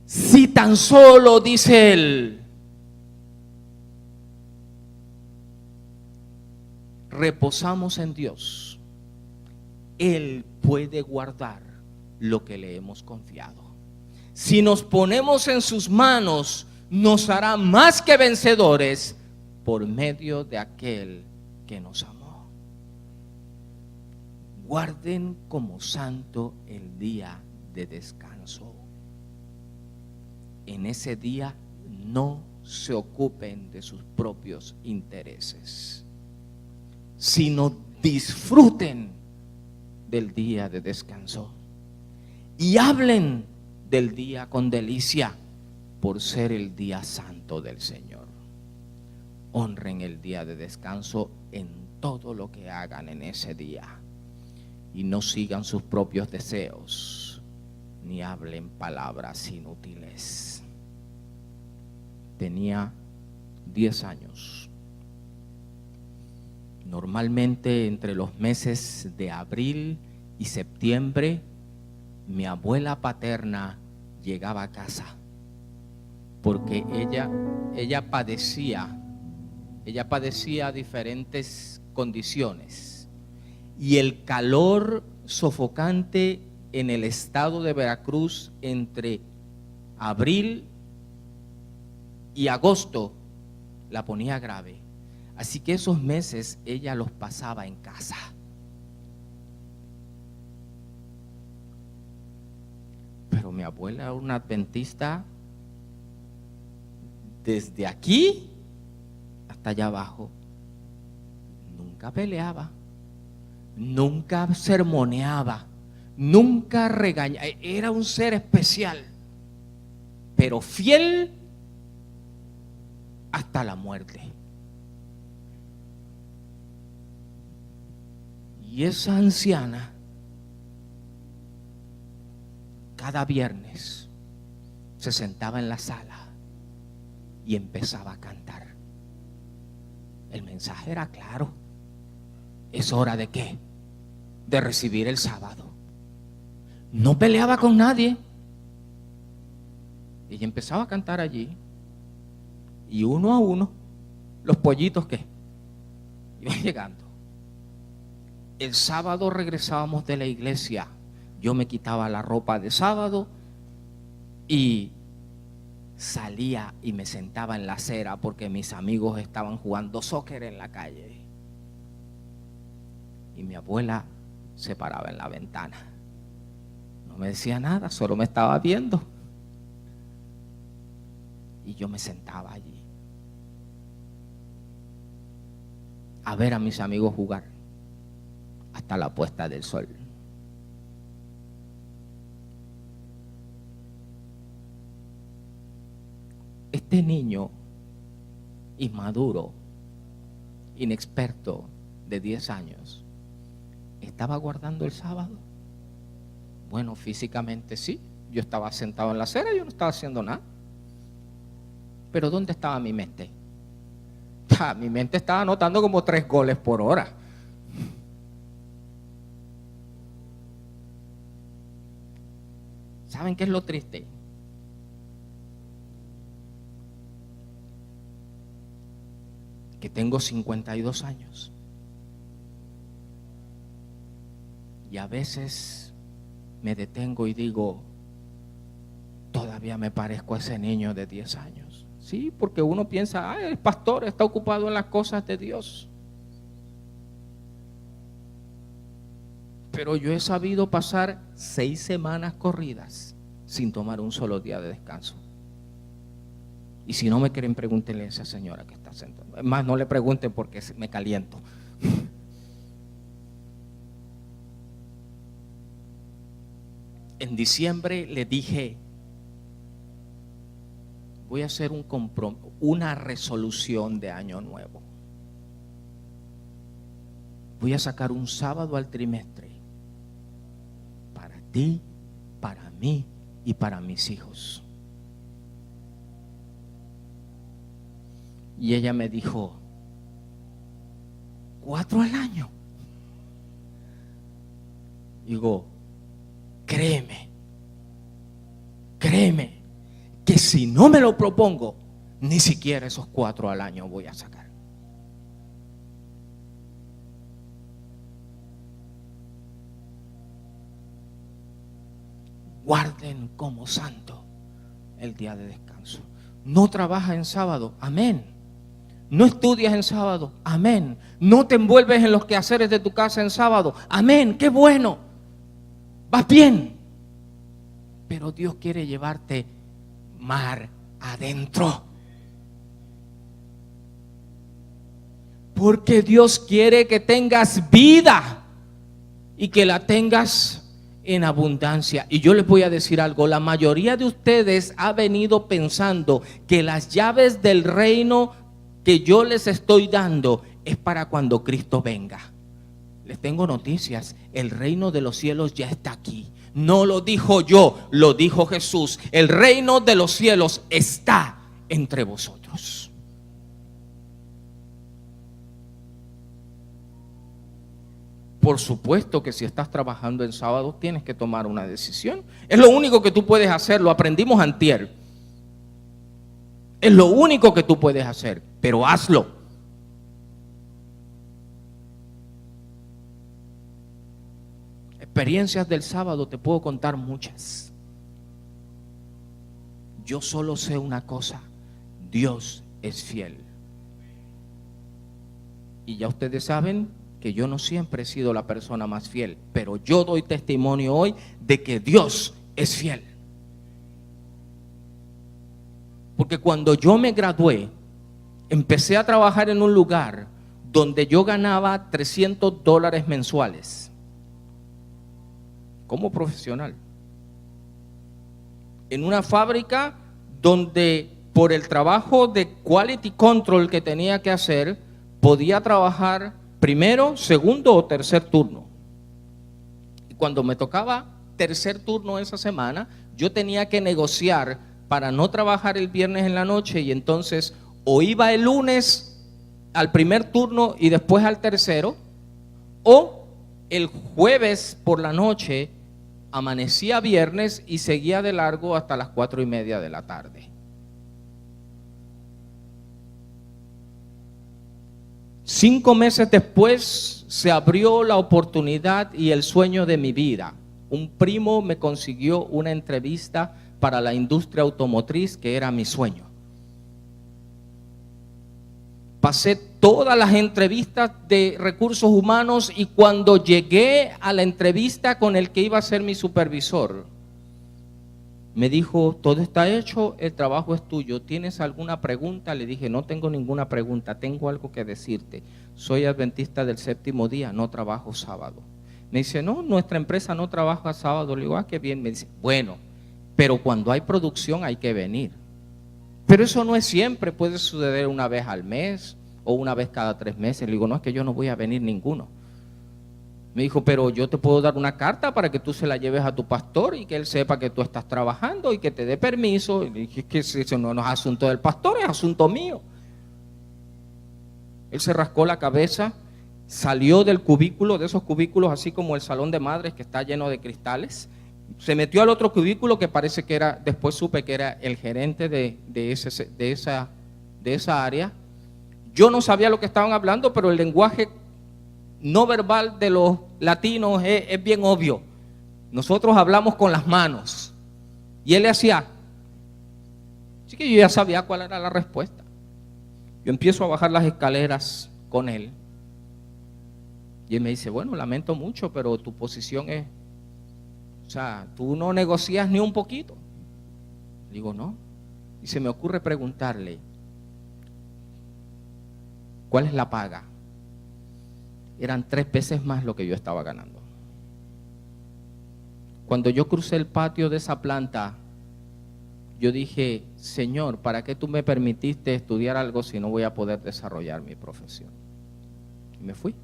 Si tan solo, dice Él, reposamos en Dios, Él puede guardar lo que le hemos confiado. Si nos ponemos en sus manos, nos hará más que vencedores por medio de aquel que nos amó. Guarden como santo el día de descanso. En ese día no se ocupen de sus propios intereses, sino disfruten del día de descanso y hablen del día con delicia por ser el día santo del Señor. Honren el día de descanso en todo lo que hagan en ese día y no sigan sus propios deseos ni hablen palabras inútiles. Tenía 10 años. Normalmente entre los meses de abril y septiembre, mi abuela paterna llegaba a casa porque ella padecía diferentes condiciones y el calor sofocante en el estado de Veracruz entre abril y agosto la ponía grave. Así que esos meses ella los pasaba en casa. Pero mi abuela era una adventista desde aquí hasta allá abajo. Nunca peleaba, nunca sermoneaba, nunca regañaba. Era un ser especial, pero fiel hasta la muerte. Y esa anciana cada viernes se sentaba en la sala y empezaba a cantar. El mensaje era claro. ¿Es hora de qué? De recibir el sábado. No peleaba con nadie. Ella empezaba a cantar allí. Y uno a uno, los pollitos que iban llegando. El sábado regresábamos de la iglesia. Yo me quitaba la ropa de sábado y salía y me sentaba en la acera porque mis amigos estaban jugando soccer en la calle. Y mi abuela se paraba en la ventana. No me decía nada, solo me estaba viendo. Y yo me sentaba allí a ver a mis amigos jugar hasta la puesta del sol. este niño inmaduro, inexperto de 10 años, ¿estaba guardando el sábado? Bueno, físicamente sí. Yo estaba sentado en la acera, yo no estaba haciendo nada. Pero ¿dónde estaba mi mente? Mi mente estaba anotando como 3 goles por hora. ¿Saben qué es lo triste? Que tengo 52 años. Y a veces me detengo y digo, todavía me parezco a ese niño de 10 años. Sí, porque uno piensa, el pastor está ocupado en las cosas de Dios. Pero yo he sabido pasar 6 semanas corridas sin tomar un solo día de descanso. Y si no me quieren, pregúntenle a esa señora que está sentada. Es más, no le pregunten porque me caliento. En diciembre le dije, voy a hacer una resolución de año nuevo. Voy a sacar un sábado al trimestre para ti, para mí y para mis hijos. Y ella me dijo, 4 al año. Digo, créeme, que si no me lo propongo, ni siquiera esos 4 al año voy a sacar. Guarden como santo el día de descanso. No trabajas en sábado, amén. No estudias en sábado, amén. No te envuelves en los quehaceres de tu casa en sábado, amén. Qué bueno, vas bien. Pero Dios quiere llevarte mar adentro. Porque Dios quiere que tengas vida y que la tengas en abundancia. Y yo les voy a decir algo, la mayoría de ustedes ha venido pensando que las llaves del reino que yo les estoy dando es para cuando Cristo venga. Les tengo noticias, el reino de los cielos ya está aquí. No lo dijo yo, lo dijo Jesús. El reino de los cielos está entre vosotros. Por supuesto que si estás trabajando en sábado tienes que tomar una decisión. Es lo único que tú puedes hacer, lo aprendimos antier. Es lo único que tú puedes hacer, pero hazlo. Experiencias del sábado te puedo contar muchas. Yo solo sé una cosa, Dios es fiel. Y ya ustedes saben que yo no siempre he sido la persona más fiel, pero yo doy testimonio hoy de que Dios es fiel. Porque cuando yo me gradué, empecé a trabajar en un lugar donde yo ganaba $300 mensuales como profesional. En una fábrica donde por el trabajo de quality control que tenía que hacer, podía trabajar primero, segundo o tercer turno. Y cuando me tocaba tercer turno esa semana, yo tenía que negociar para no trabajar el viernes en la noche, y entonces o iba el lunes al primer turno y después al tercero, o el jueves por la noche amanecía viernes y seguía de largo hasta las 4:30 de la tarde. 5 meses después se abrió la oportunidad y el sueño de mi vida. Un primo me consiguió una entrevista para la industria automotriz, que era mi sueño. Pasé todas las entrevistas de recursos humanos y cuando llegué a la entrevista con el que iba a ser mi supervisor, me dijo, todo está hecho, el trabajo es tuyo, ¿tienes alguna pregunta? Le dije, no tengo ninguna pregunta, tengo algo que decirte. Soy adventista del séptimo día, no trabajo sábado. Me dice, no, nuestra empresa no trabaja sábado. Le digo, qué bien. Me dice, bueno, pero cuando hay producción hay que venir, Pero eso no es siempre, puede suceder una vez al mes o una vez cada 3 meses. Le digo, no, es que yo no voy a venir ninguno. Me dijo, pero yo te puedo dar una carta para que tú se la lleves a tu pastor y que él sepa que tú estás trabajando y que te dé permiso. Y le dije, que eso no es asunto del pastor, es asunto mío. Él se rascó la cabeza, salió del cubículo, de esos cubículos así como el salón de madres que está lleno de cristales. Se metió al otro cubículo que parece que era, después supe que era el gerente de esa área. Yo no sabía lo que estaban hablando, pero el lenguaje no verbal de los latinos es bien obvio. Nosotros hablamos con las manos y él le hacía. Así que yo ya sabía cuál era la respuesta. Yo empiezo a bajar las escaleras con él y él me dice, bueno, lamento mucho, pero tu posición es, o sea, tú no negocias ni un poquito. Digo, no. Y se me ocurre preguntarle, ¿cuál es la paga? Eran 3 veces más lo que yo estaba ganando. Cuando yo crucé el patio de esa planta, yo dije, Señor, ¿para qué tú me permitiste estudiar algo si no voy a poder desarrollar mi profesión? Y me fui.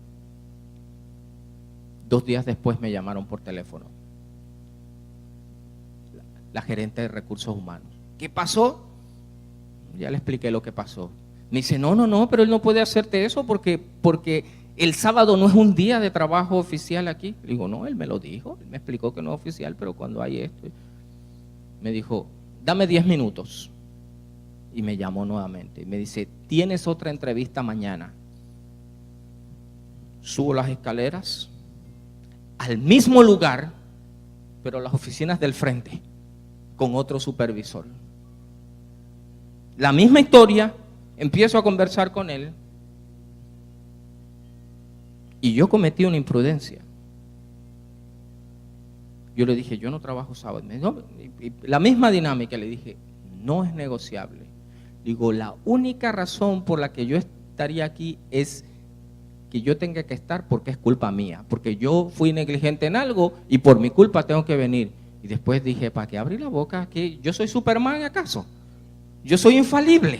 2 días después me llamaron por teléfono. La gerente de recursos humanos. ¿Qué pasó? Ya le expliqué lo que pasó. Me dice, no, pero él no puede hacerte eso porque el sábado no es un día de trabajo oficial aquí. Le digo, no, él me lo dijo, él me explicó que no es oficial, pero cuando hay esto. Me dijo, dame 10 minutos. Y me llamó nuevamente. Y me dice, tienes otra entrevista mañana. Subo las escaleras al mismo lugar, pero las oficinas del frente, con otro supervisor. La misma historia, empiezo a conversar con él y yo cometí una imprudencia. Yo le dije, yo no trabajo sábado. La misma dinámica, le dije, no es negociable. Digo, la única razón por la que yo estaría aquí es que yo tenga que estar porque es culpa mía, porque yo fui negligente en algo y por mi culpa tengo que venir. Y después dije, ¿para qué abrí la boca? ¿Qué? ¿Yo soy Superman acaso? ¿Yo soy infalible?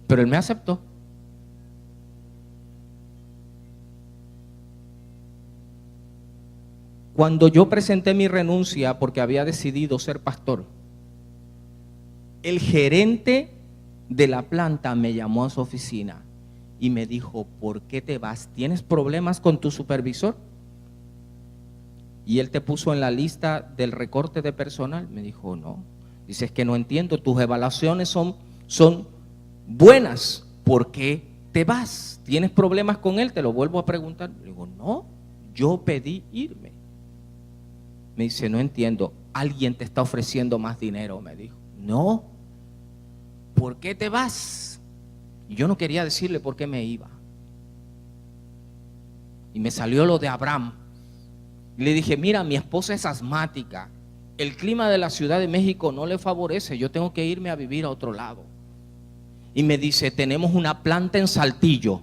Pero él me aceptó. Cuando yo presenté mi renuncia porque había decidido ser pastor, el gerente de la planta me llamó a su oficina y me dijo, ¿por qué te vas? ¿Tienes problemas con tu supervisor? Y él te puso en la lista del recorte de personal. Me dijo, no. Dice, es que no entiendo, tus evaluaciones son buenas, ¿por qué te vas? ¿Tienes problemas con él? Te lo vuelvo a preguntar. Le digo, no, yo pedí irme. Me dice, no entiendo, alguien te está ofreciendo más dinero, me dijo. No, ¿por qué te vas? Y yo no quería decirle por qué me iba. Y me salió lo de Abraham. Y le dije, mira, mi esposa es asmática, el clima de la Ciudad de México no le favorece, yo tengo que irme a vivir a otro lado. Y me dice, tenemos una planta en Saltillo,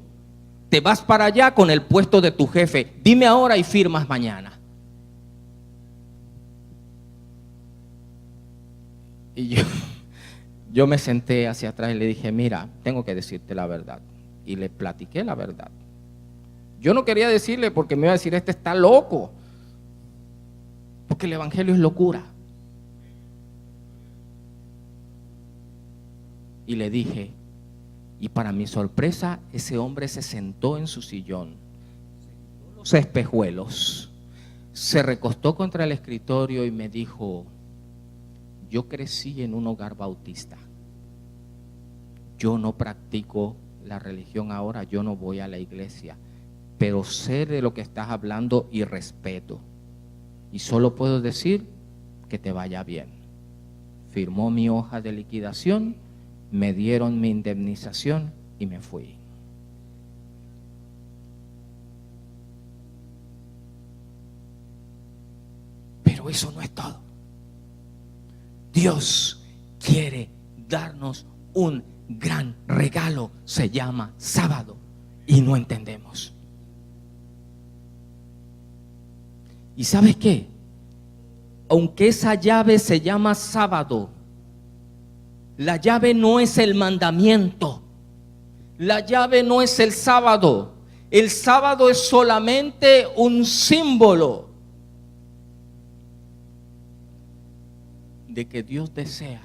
te vas para allá con el puesto de tu jefe, dime ahora y firmas mañana. Y yo me senté hacia atrás y le dije, mira, tengo que decirte la verdad. Y le platiqué la verdad. Yo no quería decirle porque me iba a decir, este está loco. Porque el evangelio es locura. Y le dije, y para mi sorpresa, ese hombre se sentó en su sillón, se quitó los espejuelos, se recostó contra el escritorio y me dijo, yo crecí en un hogar bautista. Yo no practico la religión ahora, yo no voy a la iglesia, pero sé de lo que estás hablando y respeto. Y solo puedo decir que te vaya bien. Firmó mi hoja de liquidación, me dieron mi indemnización y me fui. Pero eso no es todo. Dios quiere darnos un gran regalo, se llama sábado, y no entendemos. ¿Y sabes qué? aunque esa llave se llama sábado, la llave no es el mandamiento, la llave no es el sábado. El sábado es solamente un símbolo de que Dios desea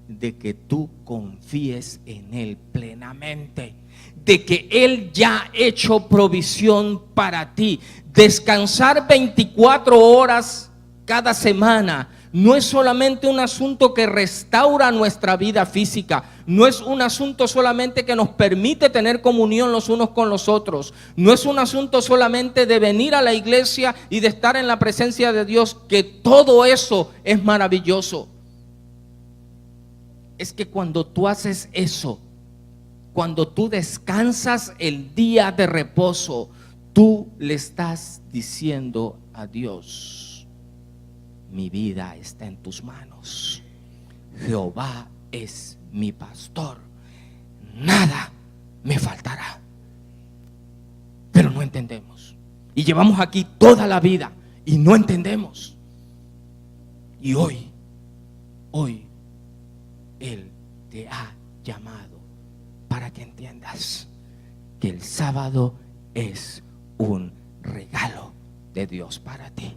de que tú confíes en Él plenamente, de que Él ya ha hecho provisión para ti. Descansar 24 horas cada semana no es solamente un asunto que restaura nuestra vida física, no es un asunto solamente que nos permite tener comunión los unos con los otros, no es un asunto solamente de venir a la iglesia y de estar en la presencia de Dios, que todo eso es maravilloso. Es que cuando tú haces eso, cuando tú descansas el día de reposo, tú le estás diciendo a Dios: mi vida está en tus manos. Jehová es mi pastor, nada me faltará. Pero no entendemos. Y llevamos aquí toda la vida y no entendemos. Y hoy Él te ha llamado para que entiendas que el sábado es un regalo de Dios para ti.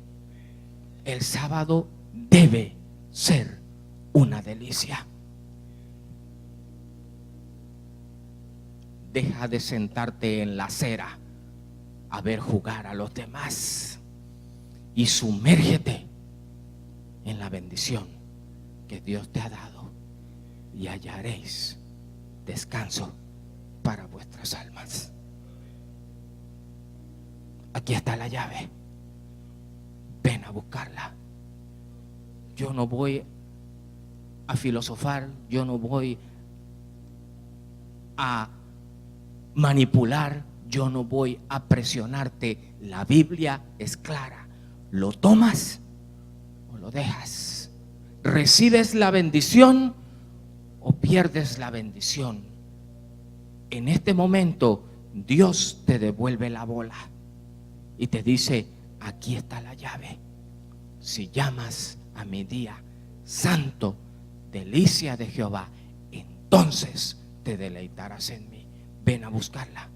El sábado debe ser una delicia. Deja de sentarte en la acera a ver jugar a los demás y sumérgete en la bendición que Dios te ha dado, y hallaréis descanso para vuestras almas. Aquí está la llave. Ven a buscarla. Yo no voy a filosofar, yo no voy a manipular, yo no voy a presionarte. La Biblia es clara. ¿Lo tomas o lo dejas? ¿Recibes la bendición o pierdes la bendición? En este momento Dios te devuelve la bola y te dice: aquí está la llave. Si llamas a mi día santo, delicia de Jehová, entonces te deleitarás en mí. Ven a buscarla.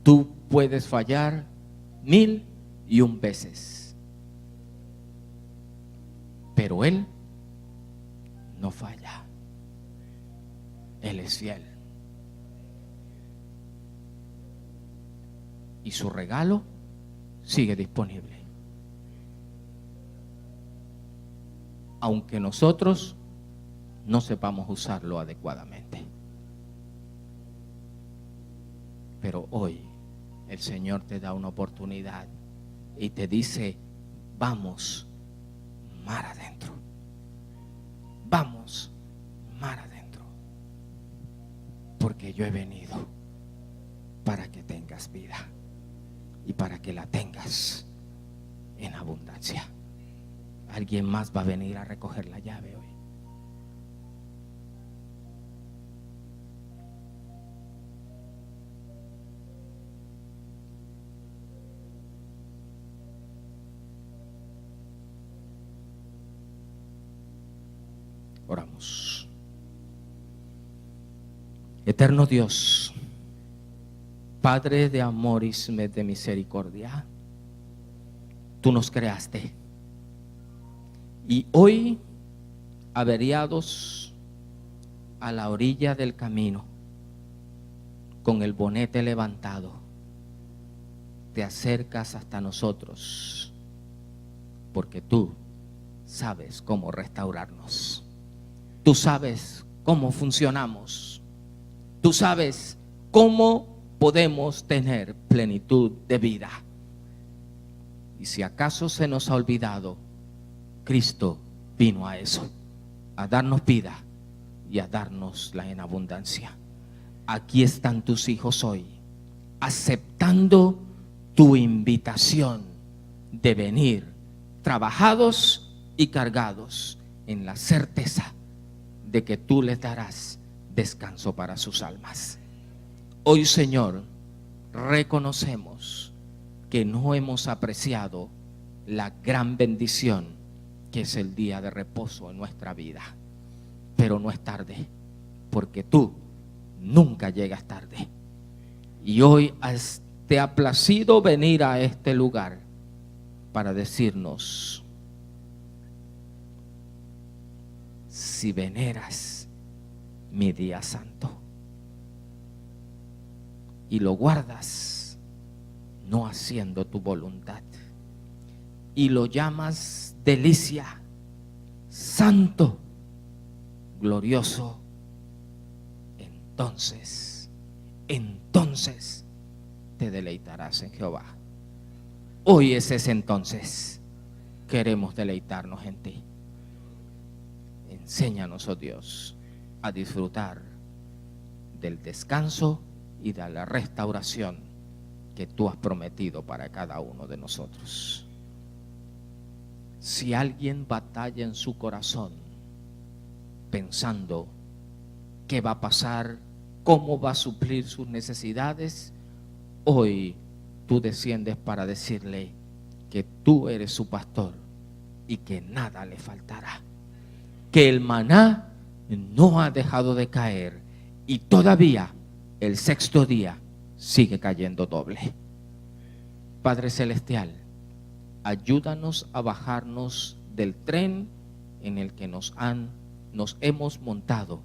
Tú puedes fallar 1001 veces, pero Él no falla. Él es fiel. Y su regalo sigue disponible. Aunque nosotros no sepamos usarlo adecuadamente. Pero hoy el Señor te da una oportunidad y te dice: vamos mar adentro. Vamos mar adentro. Porque yo he venido para que tengas vida y para que la tengas en abundancia. Alguien más va a venir a recoger la llave hoy. Oramos. Eterno Dios, Padre de amor y de misericordia, tú nos creaste. Y hoy, averiados a la orilla del camino, con el bonete levantado, te acercas hasta nosotros, porque tú sabes cómo restaurarnos. Tú sabes cómo funcionamos. Tú sabes cómo podemos tener plenitud de vida. Y si acaso se nos ha olvidado, Cristo vino a eso, a darnos vida y a darnosla en abundancia. Aquí están tus hijos hoy, aceptando tu invitación de venir trabajados y cargados, en la certeza de que tú les darás descanso para sus almas. Hoy, Señor, reconocemos que no hemos apreciado la gran bendición que es el día de reposo en nuestra vida. Pero no es tarde, porque tú nunca llegas tarde. Y hoy te ha placido venir a este lugar para decirnos: si veneras mi día santo y lo guardas no haciendo tu voluntad, y lo llamas delicia, santo, glorioso, entonces te deleitarás en Jehová. Hoy es ese entonces. Queremos deleitarnos en ti. Enséñanos, oh Dios, a disfrutar del descanso y de la restauración que tú has prometido para cada uno de nosotros. Si alguien batalla en su corazón pensando qué va a pasar, cómo va a suplir sus necesidades, hoy tú desciendes para decirle que tú eres su pastor y que nada le faltará, que el maná no ha dejado de caer y todavía el sexto día sigue cayendo doble. Padre Celestial, ayúdanos a bajarnos del tren en el que nos hemos montado,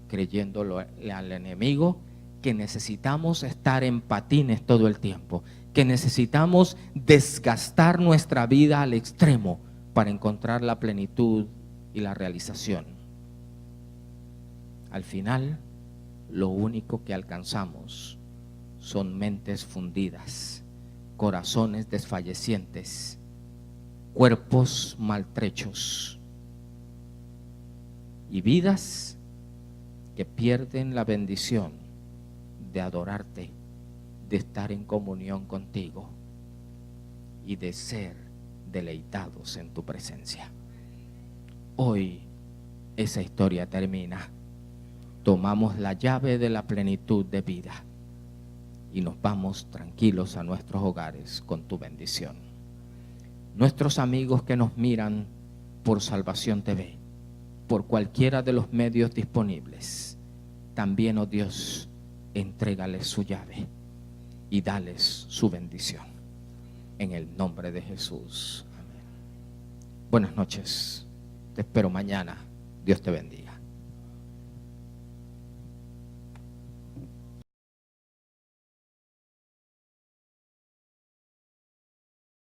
creyéndole al enemigo que necesitamos estar en patines todo el tiempo, que necesitamos desgastar nuestra vida al extremo para encontrar la plenitud y la realización. Al final, lo único que alcanzamos son mentes fundidas, corazones desfallecientes, cuerpos maltrechos y vidas que pierden la bendición de adorarte, de estar en comunión contigo y de ser deleitados en tu presencia. Hoy esa historia termina. Tomamos la llave de la plenitud de vida y nos vamos tranquilos a nuestros hogares con tu bendición. Nuestros amigos que nos miran por Salvación TV, por cualquiera de los medios disponibles, también, oh Dios, entrégales su llave y dales su bendición. En el nombre de Jesús. Amén. Buenas noches. Te espero mañana. Dios te bendiga.